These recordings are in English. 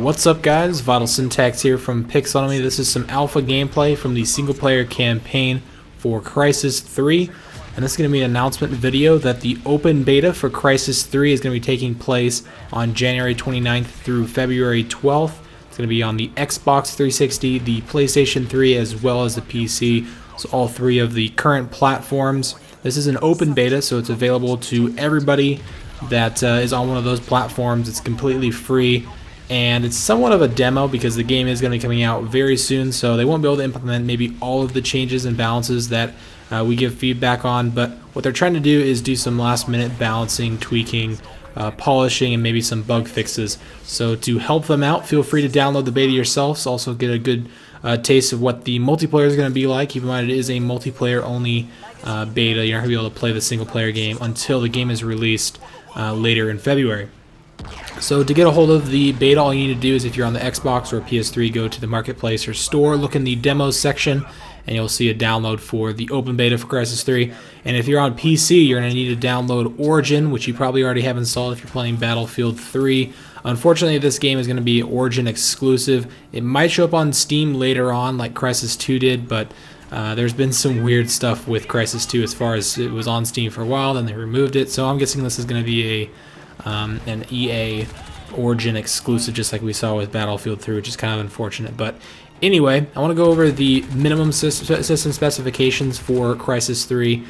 What's up guys, VitalSyntax here from Pixelonomy. This is some alpha gameplay from the single player campaign for Crysis 3, and this is going to be an announcement video that the open beta for Crysis 3 is going to be taking place on January 29th through February 12th. It's going to be on the Xbox 360, the PlayStation 3, as well as the PC, so all three of the current platforms. This is an open beta, so it's available to everybody that is on one of those platforms. It's completely free, and it's somewhat of a demo because the game is going to be coming out very soon, so they won't be able to implement maybe all of the changes and balances that we give feedback on, but what they're trying to do is do some last minute balancing, tweaking, polishing, and maybe some bug fixes. So to help them out, feel free to download the beta yourselves. Also get a good taste of what the multiplayer is going to be like. Keep in mind it is a multiplayer only beta. You're not going to be able to play the single player game until the game is released later in February. So to get a hold of the beta, all you need to do is, if you're on the Xbox or PS3, go to the marketplace or store, look in the demos section, and you'll see a download for the open beta for Crysis 3. And if you're on PC, you're going to need to download Origin, which you probably already have installed if you're playing Battlefield 3. Unfortunately, this game is going to be Origin exclusive. It might show up on Steam later on like Crysis 2 did, but there's been some weird stuff with Crysis 2 as far as it was on Steam for a while, then they removed it. So I'm guessing this is going to be an EA Origin exclusive, just like we saw with Battlefield 3, which is kind of unfortunate. But anyway, I want to go over the minimum system specifications for Crysis 3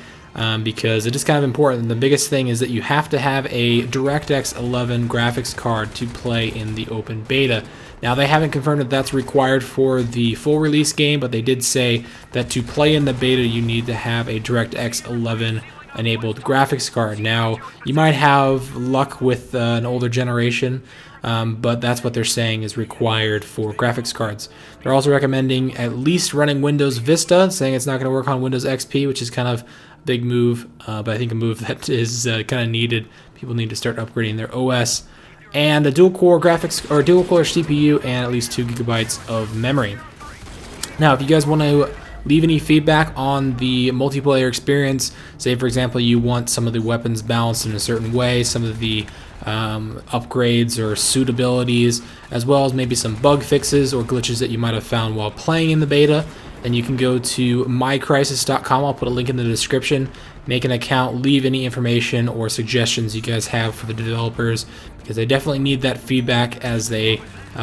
because it is kind of important. The biggest thing is that you have to have a DirectX 11 graphics card to play in the open beta. Now, they haven't confirmed that that's required for the full release game, but they did say that to play in the beta you need to have a DirectX 11 enabled graphics card. Now, you might have luck with an older generation, but that's what they're saying is required for graphics cards. They're also recommending at least running Windows Vista, saying it's not going to work on Windows XP, which is kind of a big move, but I think a move that is kind of needed. People need to start upgrading their OS. And a dual-core graphics or dual-core CPU and at least 2 GB of memory. Now, if you guys want to leave any feedback on the multiplayer experience, say for example you want some of the weapons balanced in a certain way, some of the upgrades or suitabilities, as well as maybe some bug fixes or glitches that you might have found while playing in the beta, then you can go to mycrysis.com. I'll put a link in the description. Make an account, leave any information or suggestions you guys have for the developers, because they definitely need that feedback as they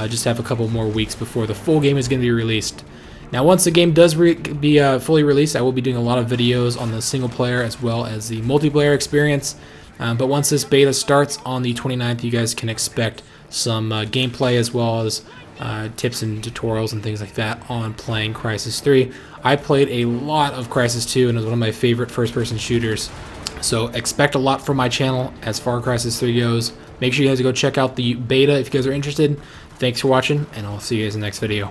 just have a couple more weeks before the full game is going to be released. Now, once the game does be fully released, I will be doing a lot of videos on the single player as well as the multiplayer experience. But once this beta starts on the 29th, you guys can expect some gameplay as well as tips and tutorials and things like that on playing Crysis 3. I played a lot of Crysis 2 and it was one of my favorite first-person shooters. So expect a lot from my channel as far as Crysis 3 goes. Make sure you guys go check out the beta if you guys are interested. Thanks for watching, and I'll see you guys in the next video.